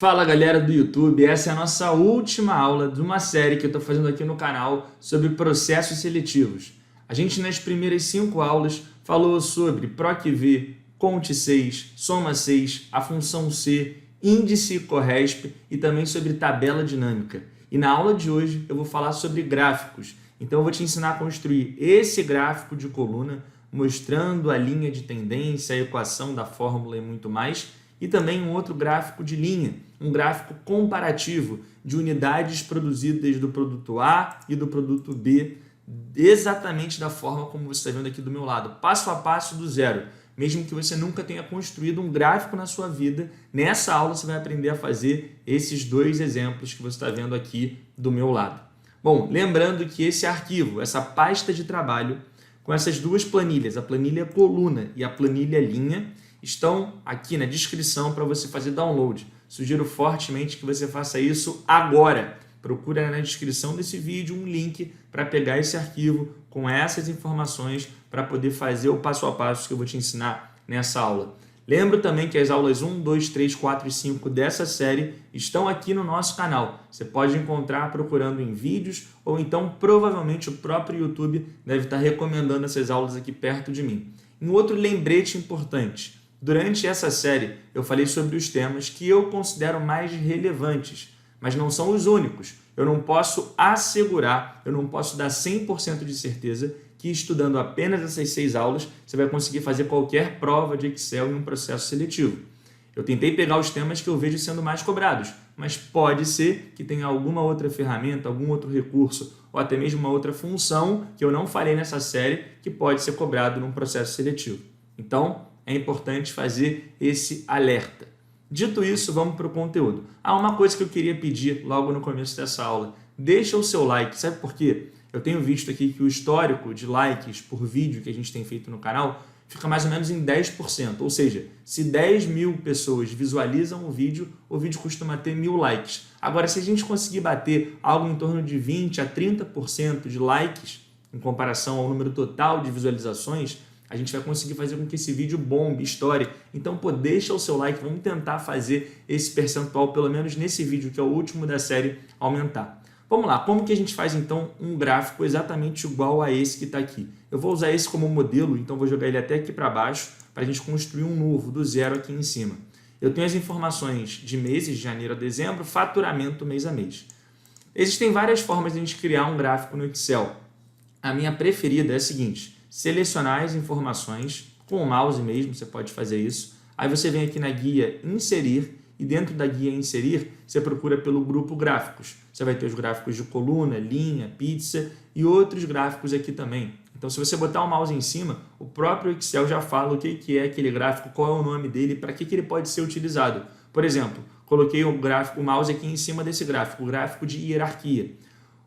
Fala galera do YouTube, essa é a nossa última aula de uma série que eu estou fazendo aqui no canal sobre processos seletivos. A gente nas primeiras 5 aulas falou sobre PROC-V, Cont6, Soma6, a função C, índice Corresp e também sobre tabela dinâmica. E na aula de hoje eu vou falar sobre gráficos. Então eu vou te ensinar a construir esse gráfico de coluna, mostrando a linha de tendência, a equação da fórmula e muito mais, e também um outro gráfico de linha, um gráfico comparativo de unidades produzidas do produto A e do produto B, exatamente da forma como você está vendo aqui do meu lado, passo a passo do zero. Mesmo que você nunca tenha construído um gráfico na sua vida, nessa aula você vai aprender a fazer esses 2 exemplos que você está vendo aqui do meu lado. Bom, lembrando que esse arquivo, essa pasta de trabalho, com essas 2 planilhas, a planilha coluna e a planilha linha, estão aqui na descrição para você fazer download. Sugiro fortemente que você faça isso agora. Procura na descrição desse vídeo um link para pegar esse arquivo com essas informações para poder fazer o passo a passo que eu vou te ensinar nessa aula. Lembro também que as aulas 1, 2, 3, 4 e 5 dessa série estão aqui no nosso canal. Você pode encontrar procurando em vídeos ou então provavelmente o próprio YouTube deve estar recomendando essas aulas aqui perto de mim. Um outro lembrete importante. Durante essa série, eu falei sobre os temas que eu considero mais relevantes, mas não são os únicos. Eu não posso assegurar, eu não posso dar 100% de certeza que estudando apenas essas 6 aulas, você vai conseguir fazer qualquer prova de Excel em um processo seletivo. Eu tentei pegar os temas que eu vejo sendo mais cobrados, mas pode ser que tenha alguma outra ferramenta, algum outro recurso, ou até mesmo uma outra função que eu não falei nessa série que pode ser cobrado num processo seletivo. Então, é importante fazer esse alerta. Dito isso, vamos para o conteúdo. Uma coisa que eu queria pedir logo no começo dessa aula. Deixa o seu like, sabe por quê? Eu tenho visto aqui que o histórico de likes por vídeo que a gente tem feito no canal fica mais ou menos em 10%. Ou seja, se 10.000 pessoas visualizam o vídeo costuma ter 1.000 likes. Agora, se a gente conseguir bater algo em torno de 20% a 30% de likes, em comparação ao número total de visualizações, a gente vai conseguir fazer com que esse vídeo bombe, estoure. Então, pô, deixa o seu like, vamos tentar fazer esse percentual, pelo menos nesse vídeo, que é o último da série, aumentar. Vamos lá, como que a gente faz então um gráfico exatamente igual a esse que está aqui? Eu vou usar esse como modelo, então vou jogar ele até aqui para baixo, para a gente construir um novo, do zero aqui em cima. Eu tenho as informações de meses, de janeiro a dezembro, faturamento mês a mês. Existem várias formas de a gente criar um gráfico no Excel. A minha preferida é a seguinte: selecionar as informações com o mouse mesmo, você pode fazer isso. Aí você vem aqui na guia Inserir e dentro da guia Inserir você procura pelo grupo Gráficos. Você vai ter os gráficos de coluna, linha, pizza e outros gráficos aqui também. Então, se você botar o mouse em cima, o próprio Excel já fala o que é aquele gráfico, qual é o nome dele, para que ele pode ser utilizado. Por exemplo, coloquei o mouse aqui em cima desse gráfico, o gráfico de hierarquia.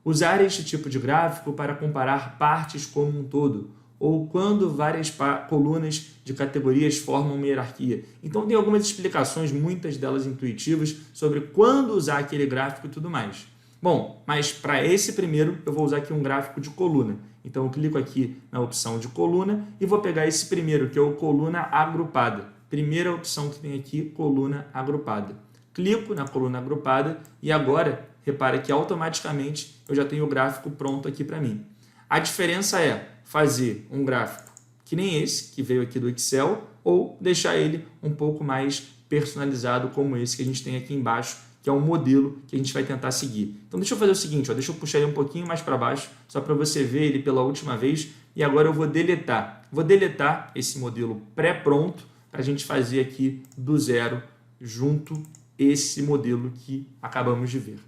Usar este tipo de gráfico para comparar partes como um todo, ou quando várias colunas de categorias formam uma hierarquia. Então tem algumas explicações, muitas delas intuitivas, sobre quando usar aquele gráfico e tudo mais. Bom, mas para esse primeiro eu vou usar aqui um gráfico de coluna. Então eu clico aqui na opção de coluna e vou pegar esse primeiro, que é o coluna agrupada. Primeira opção que tem aqui, coluna agrupada. Clico na coluna agrupada e agora, repara que automaticamente eu já tenho o gráfico pronto aqui para mim. A diferença é fazer um gráfico que nem esse, que veio aqui do Excel, ou deixar ele um pouco mais personalizado como esse que a gente tem aqui embaixo, que é um modelo que a gente vai tentar seguir. Então deixa eu fazer o seguinte, deixa eu puxar ele um pouquinho mais para baixo, só para você ver ele pela última vez, e agora eu vou deletar. Vou deletar esse modelo pré-pronto para a gente fazer aqui do zero junto esse modelo que acabamos de ver.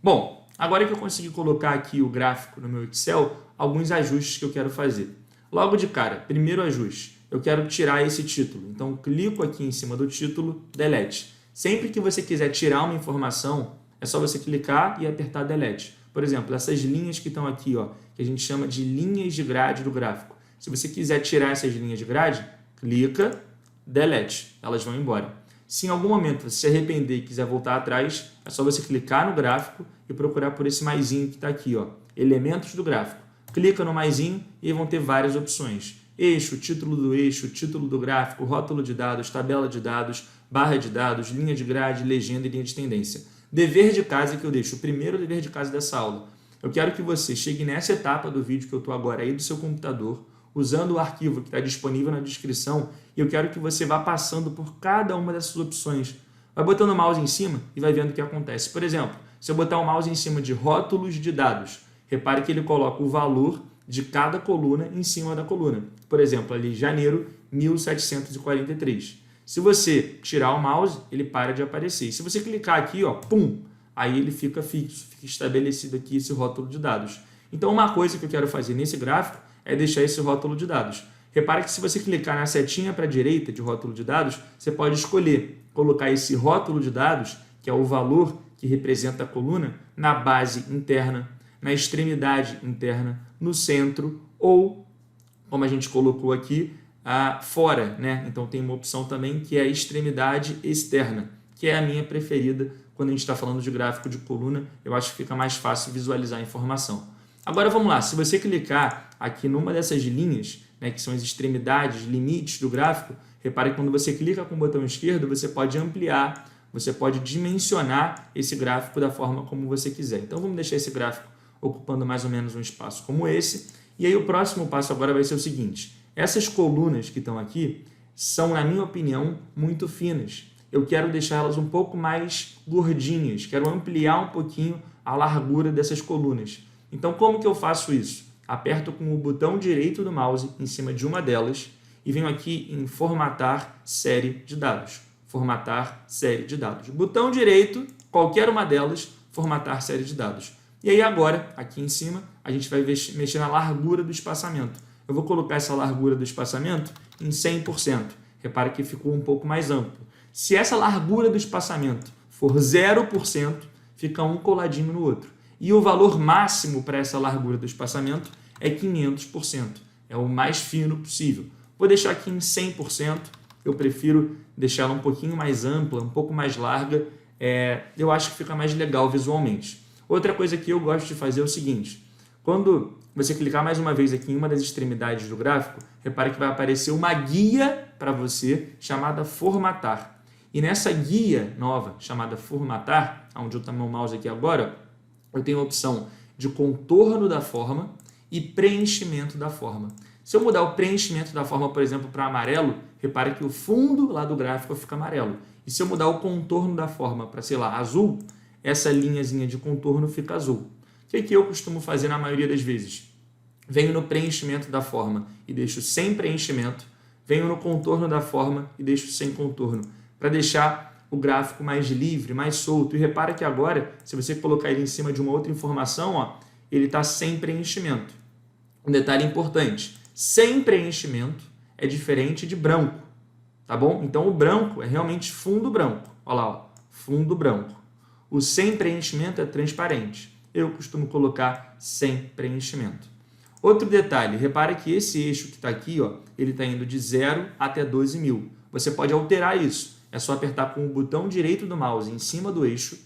Bom, agora que eu consegui colocar aqui o gráfico no meu Excel, alguns ajustes que eu quero fazer. Logo de cara, primeiro ajuste, eu quero tirar esse título. Então, clico aqui em cima do título, Delete. Sempre que você quiser tirar uma informação, é só você clicar e apertar Delete. Por exemplo, essas linhas que estão aqui, que a gente chama de linhas de grade do gráfico. Se você quiser tirar essas linhas de grade, clica, Delete. Elas vão embora. Se em algum momento você se arrepender e quiser voltar atrás, é só você clicar no gráfico e procurar por esse maisinho que está aqui, elementos do gráfico. Clica no maisinho e vão ter várias opções. Eixo, título do gráfico, rótulo de dados, tabela de dados, barra de dados, linha de grade, legenda e linha de tendência. Dever de casa que eu deixo, o primeiro dever de casa dessa aula. Eu quero que você chegue nessa etapa do vídeo que eu estou agora aí do seu computador, usando o arquivo que está disponível na descrição, e eu quero que você vá passando por cada uma dessas opções. Vai botando o mouse em cima e vai vendo o que acontece. Por exemplo, se eu botar o mouse em cima de rótulos de dados, repare que ele coloca o valor de cada coluna em cima da coluna. Por exemplo, ali janeiro 1743. Se você tirar o mouse, ele para de aparecer. E se você clicar aqui, ó, pum, aí ele fica fixo, fica estabelecido aqui esse rótulo de dados. Então, uma coisa que eu quero fazer nesse gráfico é deixar esse rótulo de dados. Repare que se você clicar na setinha para a direita de rótulo de dados, você pode escolher colocar esse rótulo de dados, que é o valor que representa a coluna, na base interna, na extremidade interna, no centro ou, como a gente colocou aqui, fora, né? Então tem uma opção também que é a extremidade externa, que é a minha preferida quando a gente está falando de gráfico de coluna. Eu acho que fica mais fácil visualizar a informação. Agora vamos lá, se você clicar aqui numa dessas linhas, né, que são as extremidades, limites do gráfico, repare que quando você clica com o botão esquerdo, você pode ampliar, você pode dimensionar esse gráfico da forma como você quiser. Então vamos deixar esse gráfico ocupando mais ou menos um espaço como esse. E aí o próximo passo agora vai ser o seguinte: essas colunas que estão aqui são, na minha opinião, muito finas. Eu quero deixar elas um pouco mais gordinhas, quero ampliar um pouquinho a largura dessas colunas. Então, como que eu faço isso? Aperto com o botão direito do mouse em cima de uma delas e venho aqui em formatar série de dados. Formatar série de dados. Botão direito, qualquer uma delas, formatar série de dados. E aí agora, aqui em cima, a gente vai mexer na largura do espaçamento. Eu vou colocar essa largura do espaçamento em 100%. Repara que ficou um pouco mais amplo. Se essa largura do espaçamento for 0%, fica um coladinho no outro. E o valor máximo para essa largura do espaçamento é 500%. É o mais fino possível. Vou deixar aqui em 100%. Eu prefiro deixar ela um pouquinho mais ampla, um pouco mais larga. Eu acho que fica mais legal visualmente. Outra coisa que eu gosto de fazer é o seguinte: quando você clicar mais uma vez aqui em uma das extremidades do gráfico, repare que vai aparecer uma guia para você chamada Formatar. E nessa guia nova chamada Formatar, onde eu estou meu mouse aqui agora, eu tenho a opção de contorno da forma e preenchimento da forma. Se eu mudar o preenchimento da forma, por exemplo, para amarelo, repare que o fundo lá do gráfico fica amarelo. E se eu mudar o contorno da forma para, sei lá, azul, essa linhazinha de contorno fica azul. O que eu costumo fazer na maioria das vezes? Venho no preenchimento da forma e deixo sem preenchimento. Venho no contorno da forma e deixo sem contorno, para deixar o gráfico mais livre, mais solto. E repara que agora, se você colocar ele em cima de uma outra informação, ó, ele está sem preenchimento. Um detalhe importante: sem preenchimento é diferente de branco, tá bom? Então o branco é realmente fundo branco. Olha lá, ó, fundo branco. O sem preenchimento é transparente. Eu costumo colocar sem preenchimento. Outro detalhe, repare que esse eixo que está aqui, ó, ele está indo de 0 até 12.000. Você pode alterar isso. É só apertar com o botão direito do mouse em cima do eixo.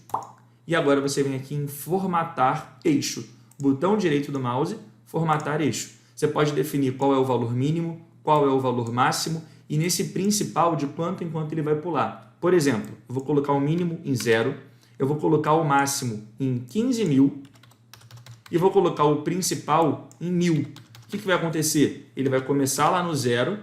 E agora você vem aqui em Formatar Eixo. Botão direito do mouse, Formatar Eixo. Você pode definir qual é o valor mínimo, qual é o valor máximo e nesse principal de quanto em quanto ele vai pular. Por exemplo, eu vou colocar o mínimo em 0, eu vou colocar o máximo em 15.000 e vou colocar o principal em 1.000. O que vai acontecer? Ele vai começar lá no 0,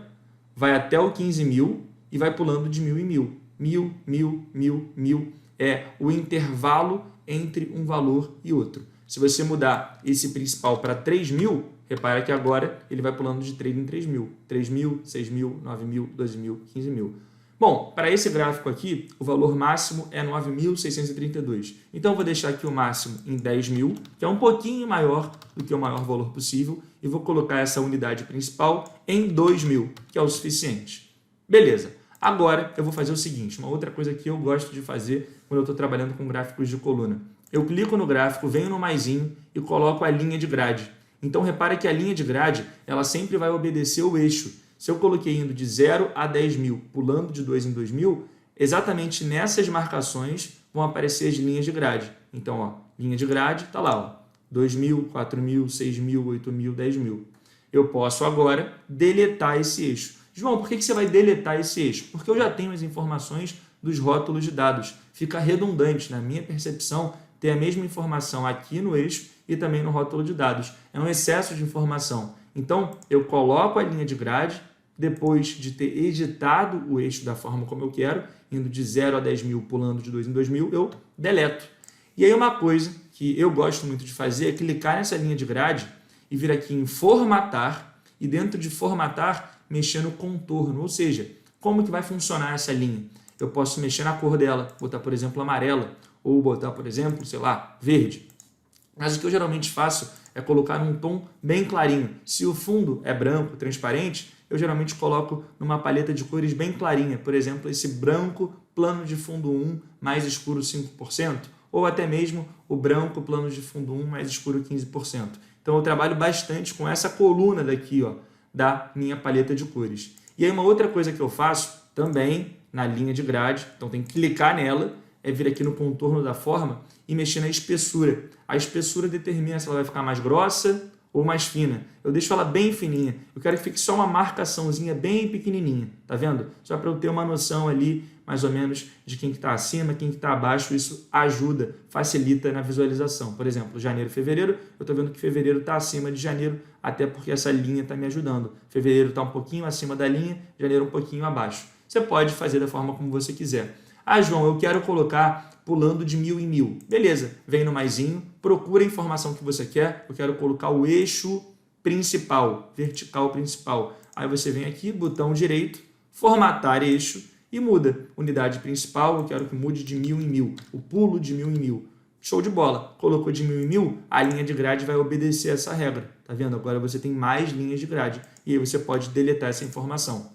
vai até o 15.000 e vai pulando de 1.000 em 1.000. 1.000, 1.000, 1.000, 1.000 é o intervalo entre um valor e outro. Se você mudar esse principal para 3.000, repara que agora ele vai pulando de 3 em 3.000. 3.000, 6.000, 9.000, 12.000, 15.000. Bom, para esse gráfico aqui, o valor máximo é 9.632. Então, eu vou deixar aqui o máximo em 10.000, que é um pouquinho maior do que o maior valor possível, e vou colocar essa unidade principal em 2.000, que é o suficiente. Beleza. Agora, eu vou fazer o seguinte, uma outra coisa que eu gosto de fazer quando eu estou trabalhando com gráficos de coluna. Eu clico no gráfico, venho no maisinho e coloco a linha de grade. Então, repare que a linha de grade, ela sempre vai obedecer o eixo. Se eu coloquei indo de 0 a 10.000, pulando de 2 em 2.000, exatamente nessas marcações vão aparecer as linhas de grade. Então, ó, linha de grade, está lá, ó, 2.000, 4.000, 6.000, 8.000, 10.000. Eu posso agora deletar esse eixo. João, por que você vai deletar esse eixo? Porque eu já tenho as informações dos rótulos de dados. Fica redundante, na minha percepção, ter a mesma informação aqui no eixo e também no rótulo de dados. É um excesso de informação. Então, eu coloco a linha de grade, depois de ter editado o eixo da forma como eu quero, indo de 0 a 10.000, pulando de 2 em 2.000, eu deleto. E aí uma coisa que eu gosto muito de fazer é clicar nessa linha de grade e vir aqui em formatar, e dentro de formatar, mexer no contorno, ou seja, como que vai funcionar essa linha? Eu posso mexer na cor dela, botar, por exemplo, amarela, ou botar, por exemplo, sei lá, verde. Mas o que eu geralmente faço é colocar num tom bem clarinho. Se o fundo é branco, transparente, eu geralmente coloco numa paleta de cores bem clarinha. Por exemplo, esse branco plano de fundo 1 mais escuro 5%, ou até mesmo o branco plano de fundo 1 mais escuro 15%. Então eu trabalho bastante com essa coluna daqui, ó, da minha paleta de cores. E aí uma outra coisa que eu faço também na linha de grade, então tem que clicar nela, é vir aqui no contorno da forma e mexer na espessura. A espessura determina se ela vai ficar mais grossa ou mais fina. Eu deixo ela bem fininha. Eu quero que fique só uma marcaçãozinha bem pequenininha, tá vendo? Só para eu ter uma noção ali, mais ou menos, de quem que está acima, quem que está abaixo. Isso ajuda, facilita na visualização. Por exemplo, janeiro e fevereiro, eu estou vendo que fevereiro está acima de janeiro, até porque essa linha está me ajudando. Fevereiro está um pouquinho acima da linha, janeiro um pouquinho abaixo. Você pode fazer da forma como você quiser. Ah, João, eu quero colocar pulando de 1.000 em 1.000. Beleza, vem no maisinho, procura a informação que você quer. Eu quero colocar o eixo principal, vertical principal. Aí você vem aqui, botão direito, formatar eixo e muda. Unidade principal, eu quero que mude de 1.000 em 1.000. O pulo de 1.000 em 1.000. Show de bola. Colocou de 1.000 em 1.000, a linha de grade vai obedecer essa regra. Tá vendo? Agora você tem mais linhas de grade. E aí você pode deletar essa informação.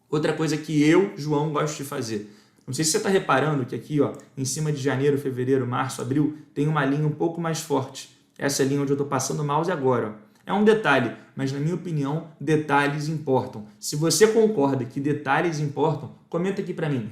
Outra coisa que eu, João, gosto de fazer. Não sei se você está reparando que aqui, ó, em cima de janeiro, fevereiro, março, abril, tem uma linha um pouco mais forte. Essa linha onde eu estou passando o mouse agora. Ó. É um detalhe, mas na minha opinião, detalhes importam. Se você concorda que detalhes importam, comenta aqui para mim,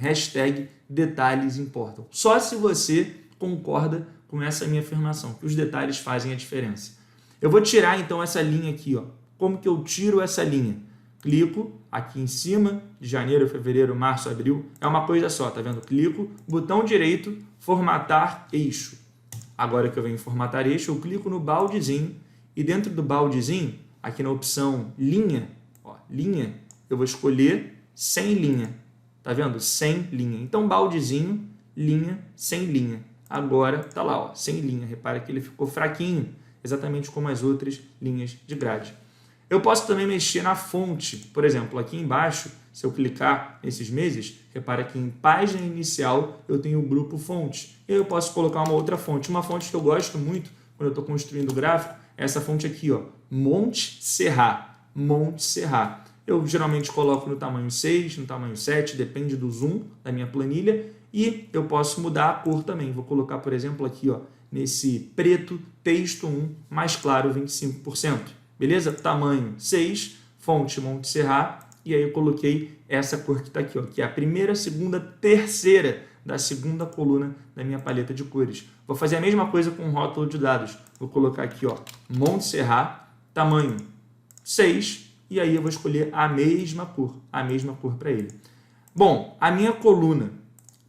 #detalhes importam. Só se você concorda com essa minha afirmação, que os detalhes fazem a diferença. Eu vou tirar então essa linha aqui, ó. Como que eu tiro essa linha? Clico aqui em cima de janeiro, fevereiro, março, abril. É uma coisa só, tá vendo? Clico, botão direito, formatar eixo. Agora que eu venho formatar eixo, eu clico no baldezinho e dentro do baldezinho, aqui na opção linha, ó, linha, eu vou escolher sem linha. Tá vendo? Sem linha. Então, baldezinho, linha, sem linha. Agora tá lá, ó, sem linha. Repara que ele ficou fraquinho, exatamente como as outras linhas de grade. Eu posso também mexer na fonte. Por exemplo, aqui embaixo, se eu clicar nesses meses, repara que em página inicial eu tenho o grupo fonte. E aí eu posso colocar uma outra fonte. Uma fonte que eu gosto muito quando eu estou construindo o gráfico é essa fonte aqui, ó, Monte Serra. Monte Serra. Eu geralmente coloco no tamanho 6, no tamanho 7, depende do zoom da minha planilha. E eu posso mudar a cor também. Vou colocar, por exemplo, aqui, ó, nesse preto, texto 1, mais claro, 25%. Beleza? Tamanho 6, fonte Monte Serra, e aí eu coloquei essa cor que está aqui, ó, que é a primeira, segunda, terceira da segunda coluna da minha paleta de cores. Vou fazer a mesma coisa com o rótulo de dados. Vou colocar aqui, ó, Monte Serra, tamanho 6, e aí eu vou escolher a mesma cor para ele. Bom, a minha coluna,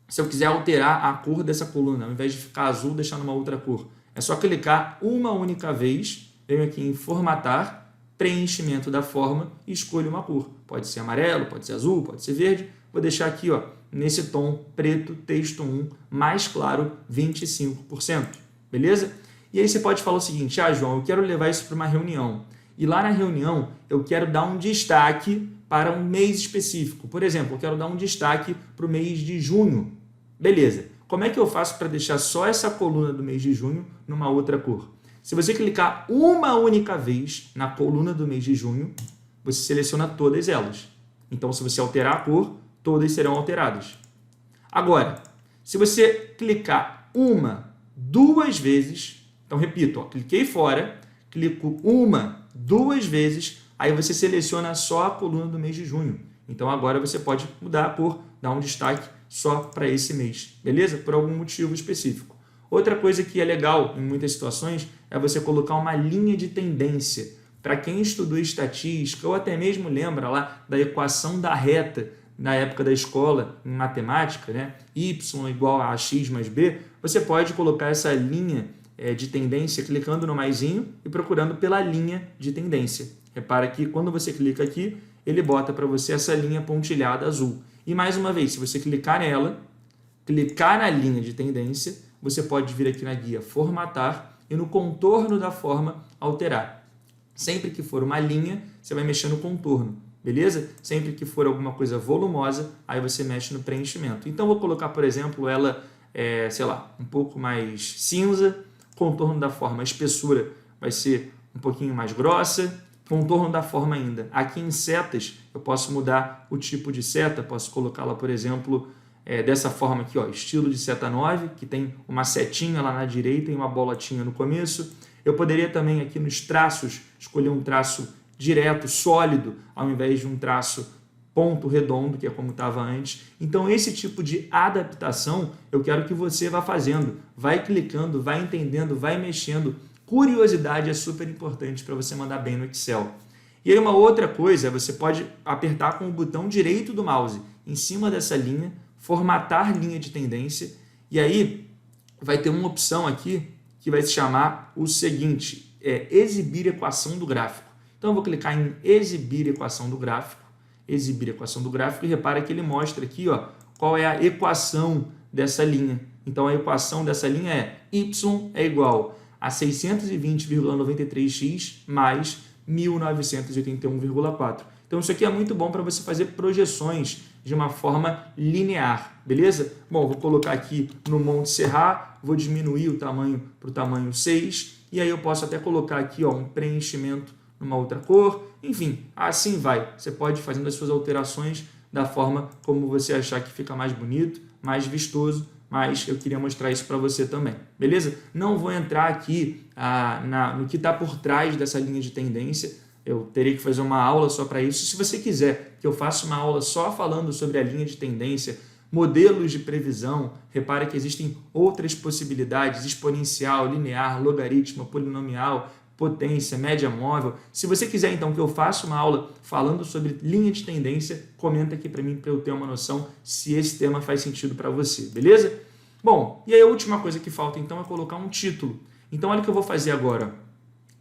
se eu quiser alterar a cor dessa coluna, ao invés de ficar azul, deixar numa outra cor, é só clicar uma única vez. Venho aqui em formatar, preenchimento da forma e escolho uma cor. Pode ser amarelo, pode ser azul, pode ser verde. Vou deixar aqui, ó, nesse tom preto, texto 1, mais claro, 25%. Beleza? E aí você pode falar o seguinte, João, eu quero levar isso para uma reunião. E lá na reunião eu quero dar um destaque para um mês específico. Por exemplo, eu quero dar um destaque para o mês de junho. Beleza. Como é que eu faço para deixar só essa coluna do mês de junho numa outra cor? Se você clicar uma única vez na coluna do mês de junho, você seleciona todas elas. Então, se você alterar a cor, todas serão alteradas. Agora, se você clicar uma, duas vezes, então repito, ó, cliquei fora, clico uma, duas vezes, aí você seleciona só a coluna do mês de junho. Então, agora você pode mudar a cor, dar um destaque só para esse mês, beleza? Por algum motivo específico. Outra coisa que é legal em muitas situações é você colocar uma linha de tendência. Para quem estudou estatística ou até mesmo lembra lá da equação da reta na época da escola, em matemática, né? Y igual a x mais b, você pode colocar essa linha de tendência clicando no maisinho e procurando pela linha de tendência. Repara que quando você clica aqui, ele bota para você essa linha pontilhada azul. E mais uma vez, se você clicar nela, clicar na linha de tendência, você pode vir aqui na guia formatar e no contorno da forma alterar. Sempre que for uma linha, você vai mexer no contorno, beleza? Sempre que for alguma coisa volumosa, aí você mexe no preenchimento. Então, vou colocar, por exemplo, ela, sei lá, um pouco mais cinza, contorno da forma, a espessura vai ser um pouquinho mais grossa, contorno da forma ainda. Aqui em setas, eu posso mudar o tipo de seta, posso colocá-la, por exemplo, dessa forma aqui, ó, estilo de seta 9, que tem uma setinha lá na direita e uma bolotinha no começo. Eu poderia também aqui nos traços escolher um traço direto, sólido, ao invés de um traço ponto redondo, que é como estava antes. Então, esse tipo de adaptação eu quero que você vá fazendo, vai clicando, vai entendendo, vai mexendo. Curiosidade é super importante para você mandar bem no Excel. E aí uma outra coisa, você pode apertar com o botão direito do mouse, em cima dessa linha, formatar linha de tendência, e aí vai ter uma opção aqui que vai se chamar o seguinte, exibir equação do gráfico. Então, eu vou clicar em exibir equação do gráfico, e repara que ele mostra aqui, ó, qual é a equação dessa linha. Então, a equação dessa linha é y é igual a 620,93x mais 1981,4. Então, isso aqui é muito bom para você fazer projeções de uma forma linear, beleza? Bom, vou colocar aqui no Monte Serra, vou diminuir o tamanho para o tamanho 6, e aí eu posso até colocar aqui, ó, um preenchimento numa outra cor, enfim, assim vai. Você pode ir fazendo as suas alterações da forma como você achar que fica mais bonito, mais vistoso, mas eu queria mostrar isso para você também, beleza? Não vou entrar aqui no que está por trás dessa linha de tendência, eu terei que fazer uma aula só para isso. Se você quiser que eu faça uma aula só falando sobre a linha de tendência, modelos de previsão, repare que existem outras possibilidades, exponencial, linear, logaritmo, polinomial, potência, média móvel. Se você quiser, então, que eu faça uma aula falando sobre linha de tendência, comenta aqui para mim, para eu ter uma noção se esse tema faz sentido para você, beleza? Bom, e aí a última coisa que falta, então, é colocar um título. Então, olha o que eu vou fazer agora.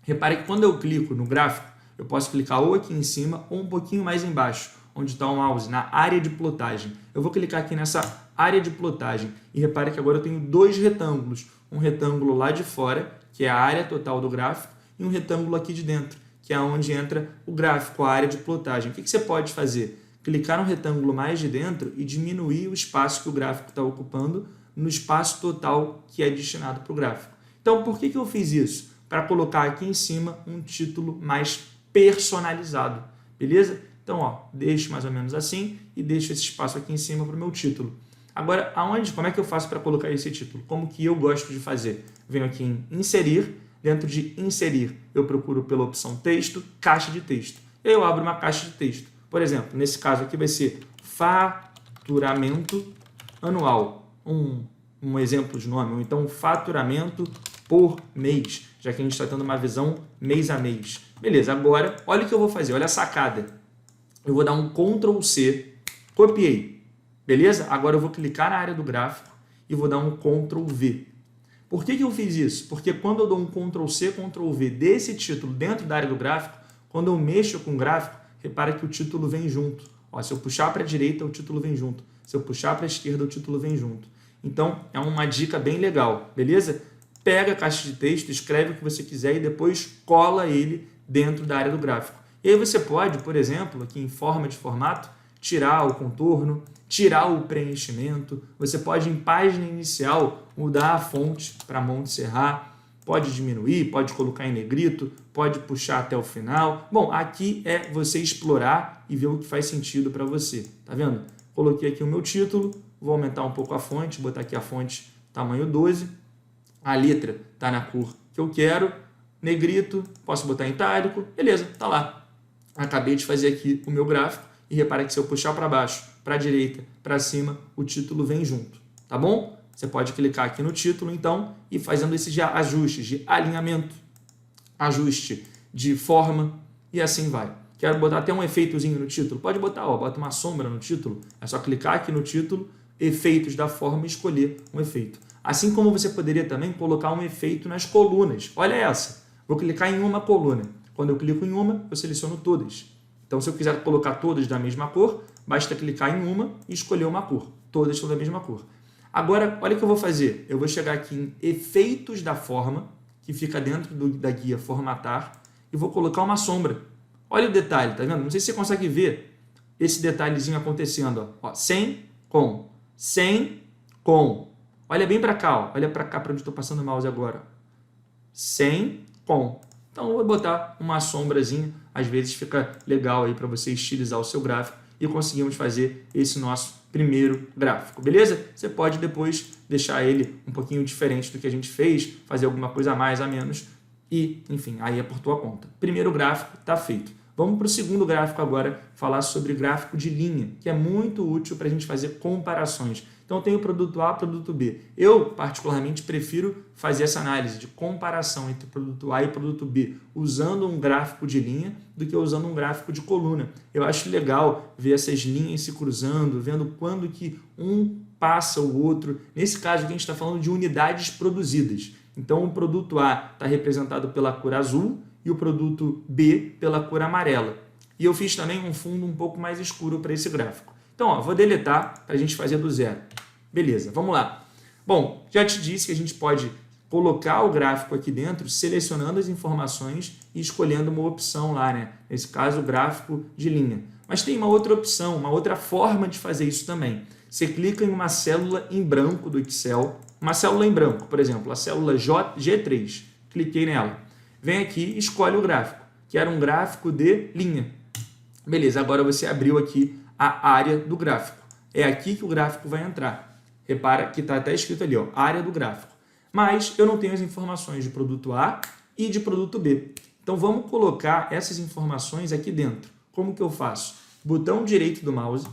Repare que quando eu clico no gráfico, eu posso clicar ou aqui em cima ou um pouquinho mais embaixo, onde está o mouse, na área de plotagem. Eu vou clicar aqui nessa área de plotagem e repare que agora eu tenho dois retângulos. Um retângulo lá de fora, que é a área total do gráfico, e um retângulo aqui de dentro, que é onde entra o gráfico, a área de plotagem. O que você pode fazer? Clicar no retângulo mais de dentro e diminuir o espaço que o gráfico está ocupando no espaço total que é destinado para o gráfico. Então, por que eu fiz isso? Para colocar aqui em cima um título mais personalizado, beleza? Então, ó, deixo mais ou menos assim e deixo esse espaço aqui em cima para o meu título. Agora, como é que eu faço para colocar esse título? Como que eu gosto de fazer? Venho aqui em inserir, dentro de inserir eu procuro pela opção texto, caixa de texto. Eu abro uma caixa de texto. Por exemplo, nesse caso aqui vai ser faturamento anual. Um exemplo de nome, ou então faturamento por mês, já que a gente está tendo uma visão mês a mês. Beleza, agora olha o que eu vou fazer, olha a sacada. Eu vou dar um Ctrl C, copiei, beleza? Agora eu vou clicar na área do gráfico e vou dar um Ctrl V. Por que eu fiz isso? Porque quando eu dou um Ctrl C, Ctrl V desse título dentro da área do gráfico, quando eu mexo com o gráfico, repara que o título vem junto. Ó, se eu puxar para a direita, o título vem junto. Se eu puxar para a esquerda, o título vem junto. Então, é uma dica bem legal, beleza? Pega a caixa de texto, escreve o que você quiser e depois cola ele dentro da área do gráfico. E aí você pode, por exemplo, aqui em forma de formato, tirar o contorno, tirar o preenchimento. Você pode, em página inicial, mudar a fonte para Monte Serra, pode diminuir, pode colocar em negrito, pode puxar até o final. Bom, aqui é você explorar e ver o que faz sentido para você. Tá vendo? Coloquei aqui o meu título, vou aumentar um pouco a fonte, botar aqui a fonte tamanho 12. A letra está na cor que eu quero, negrito, posso botar em itálico, beleza, tá lá. Acabei de fazer aqui o meu gráfico e repara que se eu puxar para baixo, para a direita, para cima, o título vem junto, tá bom? Você pode clicar aqui no título, então, e fazendo esses ajustes de alinhamento, ajuste de forma e assim vai. Quero botar até um efeitozinho no título? Pode botar, ó, bota uma sombra no título. É só clicar aqui no título, efeitos da forma e escolher um efeito. Assim como você poderia também colocar um efeito nas colunas. Olha essa. Vou clicar em uma coluna. Quando eu clico em uma, eu seleciono todas. Então, se eu quiser colocar todas da mesma cor, basta clicar em uma e escolher uma cor. Todas são da mesma cor. Agora, olha o que eu vou fazer. Eu vou chegar aqui em efeitos da forma, que fica dentro da guia formatar, e vou colocar uma sombra. Olha o detalhe, tá vendo? Não sei se você consegue ver esse detalhezinho acontecendo. Ó, sem, com, sem, com. Olha bem para cá, ó. Olha para cá, para onde estou passando o mouse agora. Sem, com. Então, eu vou botar uma sombrazinha. Às vezes fica legal aí para você estilizar o seu gráfico e conseguimos fazer esse nosso primeiro gráfico, beleza? Você pode depois deixar ele um pouquinho diferente do que a gente fez, fazer alguma coisa a mais, a menos e, enfim, aí é por tua conta. Primeiro gráfico está feito. Vamos para o segundo gráfico agora, falar sobre gráfico de linha, que é muito útil para a gente fazer comparações. Então, eu tenho o produto A e o produto B. Eu, particularmente, prefiro fazer essa análise de comparação entre o produto A e o produto B, usando um gráfico de linha do que usando um gráfico de coluna. Eu acho legal ver essas linhas se cruzando, vendo quando que um passa o outro. Nesse caso aqui, a gente está falando de unidades produzidas. Então, o produto A está representado pela cor azul e o produto B pela cor amarela. E eu fiz também um fundo um pouco mais escuro para esse gráfico. Então, ó, vou deletar para a gente fazer do zero. Beleza, vamos lá. Bom, já te disse que a gente pode colocar o gráfico aqui dentro, selecionando as informações e escolhendo uma opção lá, né? Nesse caso, o gráfico de linha. Mas tem uma outra opção, uma outra forma de fazer isso também. Você clica em uma célula em branco do Excel, uma célula em branco, por exemplo, a célula G3. Cliquei nela. Vem aqui e escolhe o gráfico, que era um gráfico de linha. Beleza, agora você abriu aqui a área do gráfico. É aqui que o gráfico vai entrar. Repara que está até escrito ali, ó, área do gráfico. Mas eu não tenho as informações de produto A e de produto B. Então vamos colocar essas informações aqui dentro. Como que eu faço? Botão direito do mouse,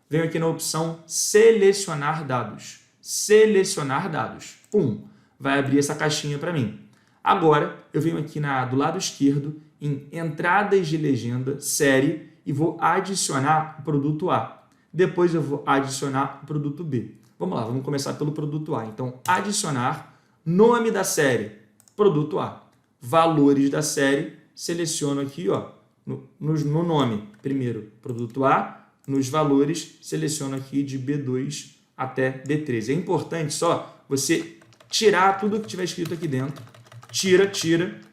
venho aqui na opção selecionar dados. Selecionar dados. Pum, vai abrir essa caixinha para mim. Agora eu venho aqui do lado esquerdo em entradas de legenda, série, e vou adicionar o produto A. Depois eu vou adicionar o produto B. Vamos lá, vamos começar pelo produto A. Então, adicionar, nome da série, produto A. Valores da série, seleciono aqui, ó, no nome, primeiro, produto A. Nos valores, seleciono aqui de B2 até B13. É importante só você tirar tudo que tiver escrito aqui dentro. Tira,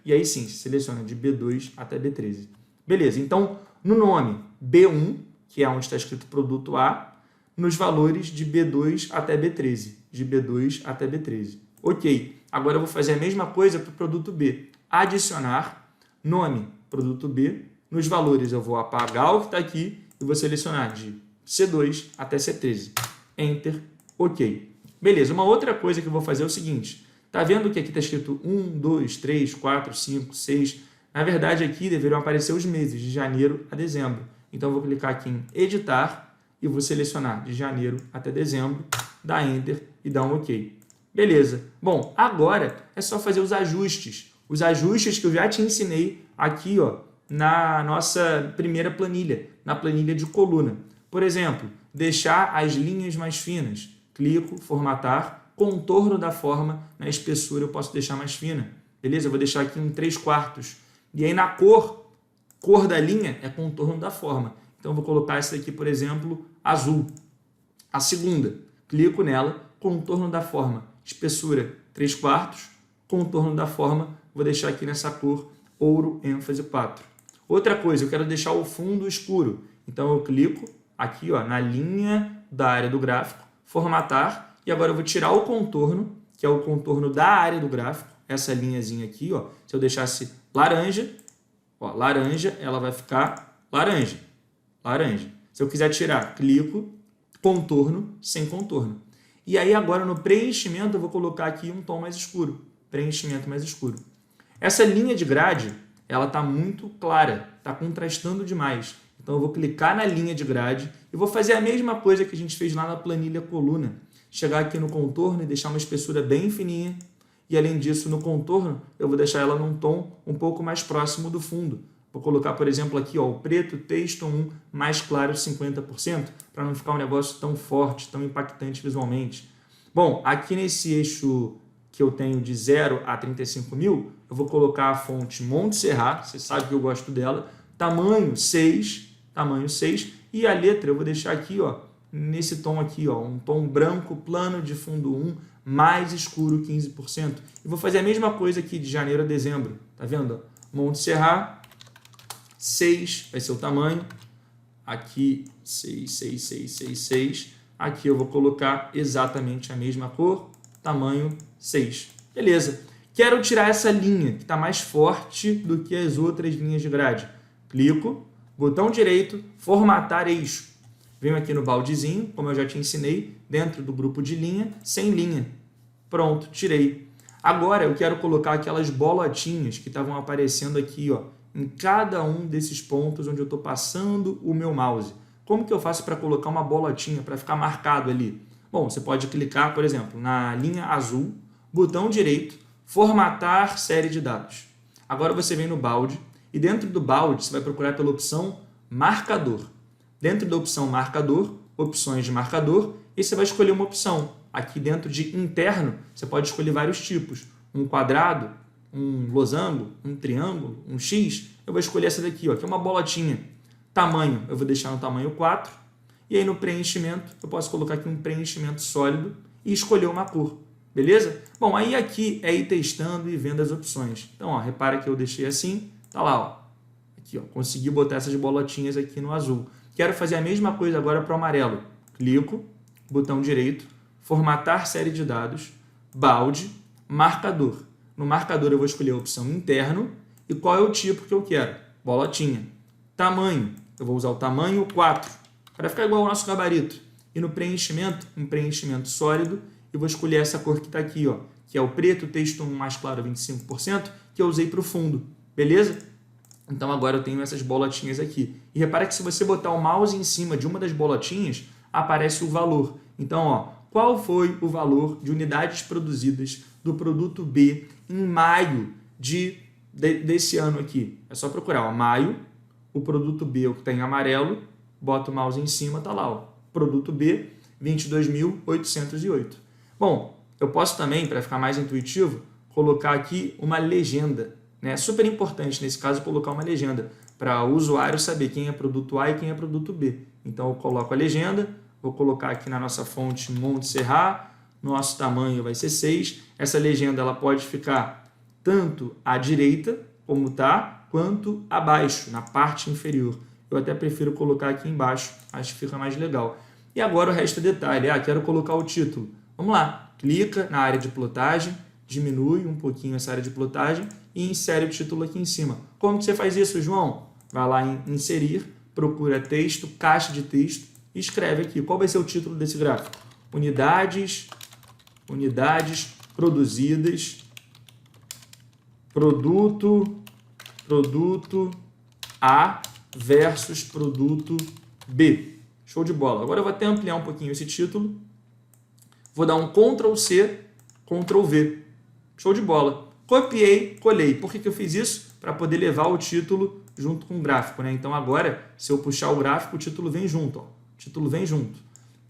e aí sim, seleciona de B2 até B13. Beleza, então, no nome, B1, que é onde está escrito produto A, nos valores de B2 até B13, de B2 até B13. Ok, agora eu vou fazer a mesma coisa para o produto B. Adicionar, nome, produto B, nos valores eu vou apagar o que está aqui e vou selecionar de C2 até C13. Enter, ok. Beleza, uma outra coisa que eu vou fazer é o seguinte, tá vendo que aqui está escrito 1, 2, 3, 4, 5, 6? Na verdade, aqui deveriam aparecer os meses, de janeiro a dezembro. Então, eu vou clicar aqui em editar e vou selecionar de janeiro até dezembro, dar Enter e dar um OK. Beleza. Bom, agora é só fazer os ajustes. Os ajustes que eu já te ensinei aqui, ó, na nossa primeira planilha, na planilha de coluna. Por exemplo, deixar as linhas mais finas. Clico, formatar, contorno da forma, na espessura eu posso deixar mais fina. Beleza? Eu vou deixar aqui em 3/4. E aí na cor da linha é contorno da forma. Então, eu vou colocar essa aqui, por exemplo, azul. A segunda, clico nela, contorno da forma, espessura 3/4, contorno da forma, vou deixar aqui nessa cor ouro ênfase 4. Outra coisa, eu quero deixar o fundo escuro. Então, eu clico aqui, ó, na linha da área do gráfico, formatar, e agora eu vou tirar o contorno, que é o contorno da área do gráfico, essa linhazinha aqui, ó, se eu deixasse laranja, ó, laranja, ela vai ficar laranja. Laranja. Se eu quiser tirar, clico, contorno, sem contorno. E aí agora no preenchimento eu vou colocar aqui um tom mais escuro. Preenchimento mais escuro. Essa linha de grade, ela está muito clara, está contrastando demais. Então eu vou clicar na linha de grade e vou fazer a mesma coisa que a gente fez lá na planilha coluna. Chegar aqui no contorno e deixar uma espessura bem fininha. E além disso, no contorno, eu vou deixar ela num tom um pouco mais próximo do fundo. Vou colocar, por exemplo, aqui, ó, o preto texto 1 mais claro 50%, para não ficar um negócio tão forte, tão impactante visualmente. Bom, aqui nesse eixo que eu tenho de 0 a 35 mil, eu vou colocar a fonte Montserrat, você sabe que eu gosto dela, tamanho 6, e a letra eu vou deixar aqui, ó, nesse tom aqui, ó, um tom branco, plano de fundo 1, mais escuro 15%. E vou fazer a mesma coisa aqui de janeiro a dezembro, tá vendo? Montserrat, 6 vai ser o tamanho, aqui 6. Aqui eu vou colocar exatamente a mesma cor, tamanho 6. Beleza. Quero tirar essa linha, que está mais forte do que as outras linhas de grade. Clico, botão direito, formatar eixo. Venho aqui no baldezinho, como eu já te ensinei, dentro do grupo de linha, sem linha. Pronto, tirei. Agora eu quero colocar aquelas bolotinhas que estavam aparecendo aqui, ó, em cada um desses pontos onde eu estou passando o meu mouse. Como que eu faço para colocar uma bolotinha, para ficar marcado ali? Bom, você pode clicar, por exemplo, na linha azul, botão direito, formatar série de dados. Agora você vem no balde e dentro do balde você vai procurar pela opção marcador. Dentro da opção marcador, opções de marcador, e você vai escolher uma opção. Aqui dentro de interno, você pode escolher vários tipos. Um quadrado, um losango, um triângulo, um X. Eu vou escolher essa daqui, ó, que é uma bolotinha. Tamanho, eu vou deixar no tamanho 4. E aí no preenchimento, eu posso colocar aqui um preenchimento sólido e escolher uma cor. Beleza? Bom, aí aqui é ir testando e vendo as opções. Então, ó, repara que eu deixei assim, tá lá, ó. Aqui, ó, consegui botar essas bolotinhas aqui no azul. Quero fazer a mesma coisa agora para o amarelo. Clico, botão direito, formatar série de dados, balde, marcador. No marcador eu vou escolher a opção interno e qual é o tipo que eu quero. Bolotinha. Tamanho, eu vou usar o tamanho 4, para ficar igual ao nosso gabarito. E no preenchimento, um preenchimento sólido, eu vou escolher essa cor que está aqui, ó, que é o preto, texto 1 mais claro 25%, que eu usei para o fundo. Beleza? Então agora eu tenho essas bolotinhas aqui. E repara que se você botar o mouse em cima de uma das bolotinhas, aparece o valor. Então, ó, qual foi o valor de unidades produzidas do produto B em maio desse ano aqui? É só procurar, ó, maio, o produto B, o que está em amarelo, bota o mouse em cima, tá lá, ó, produto B, 22.808. Bom, eu posso também, para ficar mais intuitivo, colocar aqui uma legenda. É super importante, nesse caso, colocar uma legenda para o usuário saber quem é produto A e quem é produto B. Então, eu coloco a legenda, vou colocar aqui na nossa fonte Montserrat, nosso tamanho vai ser 6. Essa legenda ela pode ficar tanto à direita, como está, quanto abaixo, na parte inferior. Eu até prefiro colocar aqui embaixo, acho que fica mais legal. E agora o resto é detalhe. Quero colocar o título. Vamos lá, clica na área de plotagem, diminui um pouquinho essa área de plotagem e insere o título aqui em cima. Como que você faz isso, João? Vai lá em inserir, procura texto, caixa de texto e escreve aqui. Qual vai ser o título desse gráfico? Unidades produzidas, produto A versus produto B. Show de bola. Agora eu vou até ampliar um pouquinho esse título. Vou dar um Ctrl+C, Ctrl+V. Show de bola. Copiei, colei. Por que eu fiz isso? Para poder levar o título junto com o gráfico, né? Então agora, se eu puxar o gráfico, o título vem junto. Ó. O título vem junto.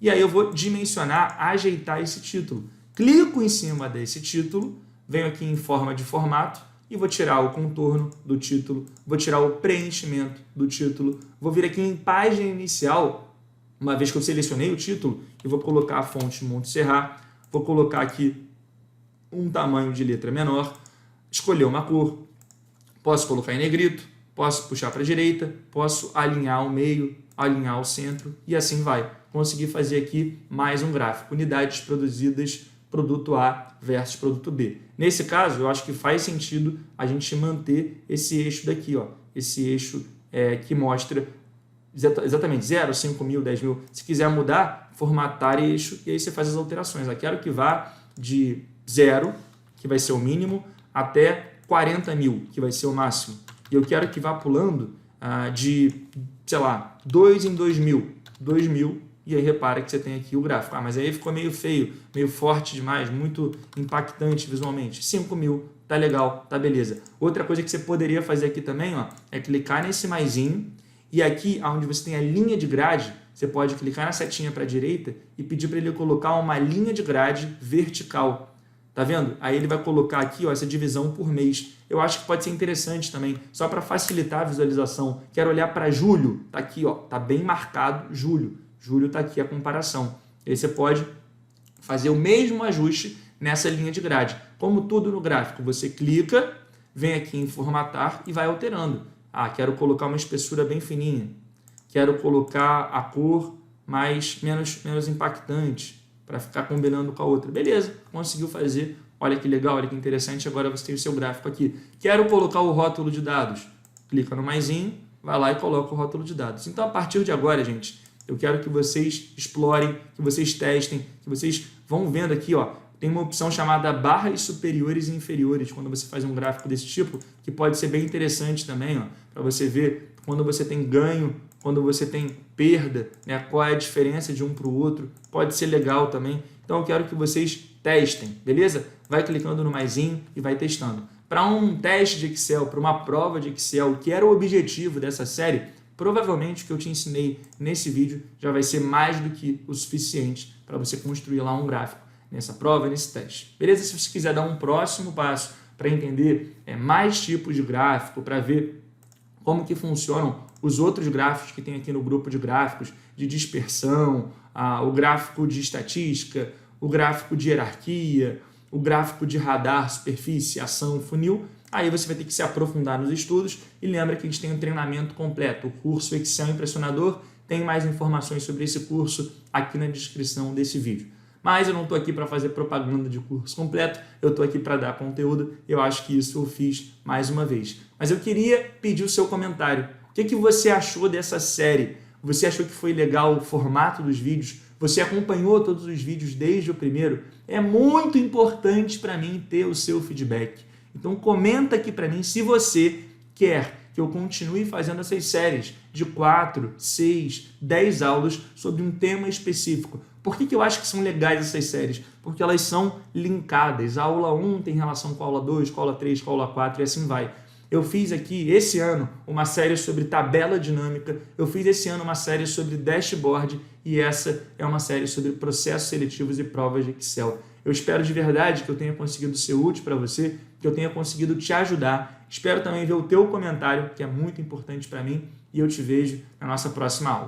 E aí eu vou dimensionar, ajeitar esse título. Clico em cima desse título, venho aqui em forma de formato e vou tirar o contorno do título, vou tirar o preenchimento do título, vou vir aqui em página inicial, uma vez que eu selecionei o título, e vou colocar a fonte Montserrat, vou colocar aqui um tamanho de letra menor, escolher uma cor, posso colocar em negrito, posso puxar para a direita, posso alinhar ao meio, alinhar ao centro e assim vai. Consegui fazer aqui mais um gráfico, unidades produzidas, produto A versus produto B. Nesse caso, eu acho que faz sentido a gente manter esse eixo daqui, ó, esse eixo que mostra exatamente 0, 5 mil, 10 mil. Se quiser mudar, formatar eixo e aí você faz as alterações. Eu quero que vá de 0, que vai ser o mínimo, até 40 mil, que vai ser o máximo. E eu quero que vá pulando de, sei lá, 2 em 2 mil, 2 mil e aí repara que você tem aqui o gráfico. Ah, mas aí ficou meio feio, meio forte demais, muito impactante visualmente. 5.000, tá legal, tá beleza. Outra coisa que você poderia fazer aqui também, ó, é clicar nesse maisinho e aqui onde você tem a linha de grade, você pode clicar na setinha para a direita e pedir para ele colocar uma linha de grade vertical. Tá vendo? Aí ele vai colocar aqui, ó, essa divisão por mês. Eu acho que pode ser interessante também, só para facilitar a visualização. Quero olhar para julho, tá aqui, ó, tá bem marcado julho. Julho tá aqui a comparação. Aí você pode fazer o mesmo ajuste nessa linha de grade. Como tudo no gráfico, você clica, vem aqui em formatar e vai alterando. Ah, quero colocar uma espessura bem fininha. Quero colocar a cor menos impactante, para ficar combinando com a outra. Beleza, conseguiu fazer. Olha que legal, olha que interessante. Agora você tem o seu gráfico aqui. Quero colocar o rótulo de dados. Clica no maisinho, vai lá e coloca o rótulo de dados. Então, a partir de agora, gente, eu quero que vocês explorem, que vocês testem, que vocês vão vendo aqui, ó, tem uma opção chamada barras superiores e inferiores, quando você faz um gráfico desse tipo, que pode ser bem interessante também, para você ver quando você tem ganho, quando você tem perda, né, qual é a diferença de um para o outro, pode ser legal também. Então eu quero que vocês testem, beleza? Vai clicando no maisinho e vai testando. Para um teste de Excel, para uma prova de Excel, que era o objetivo dessa série, provavelmente o que eu te ensinei nesse vídeo já vai ser mais do que o suficiente para você construir lá um gráfico nessa prova, nesse teste. Beleza? Se você quiser dar um próximo passo para entender mais tipos de gráfico, para ver como que funcionam os outros gráficos que tem aqui no grupo de gráficos, de dispersão, o gráfico de estatística, o gráfico de hierarquia, o gráfico de radar, superfície, ação, funil, aí você vai ter que se aprofundar nos estudos e lembra que a gente tem um treinamento completo, o curso Excel Impressionador, tem mais informações sobre esse curso aqui na descrição desse vídeo. Mas eu não estou aqui para fazer propaganda de curso completo, eu estou aqui para dar conteúdo, eu acho que isso eu fiz mais uma vez. Mas eu queria pedir o seu comentário. O que você achou dessa série? Você achou que foi legal o formato dos vídeos? Você acompanhou todos os vídeos desde o primeiro? É muito importante para mim ter o seu feedback. Então comenta aqui para mim se você quer que eu continue fazendo essas séries de 4, 6, 10 aulas sobre um tema específico. Por que eu acho que são legais essas séries? Porque elas são linkadas. A aula 1 tem relação com a aula 2, com a aula 3, com a aula 4 e assim vai. Eu fiz aqui, esse ano, uma série sobre tabela dinâmica, eu fiz esse ano uma série sobre dashboard e essa é uma série sobre processos seletivos e provas de Excel. Eu espero de verdade que eu tenha conseguido ser útil para você, que eu tenha conseguido te ajudar. Espero também ver o teu comentário, que é muito importante para mim, e eu te vejo na nossa próxima aula.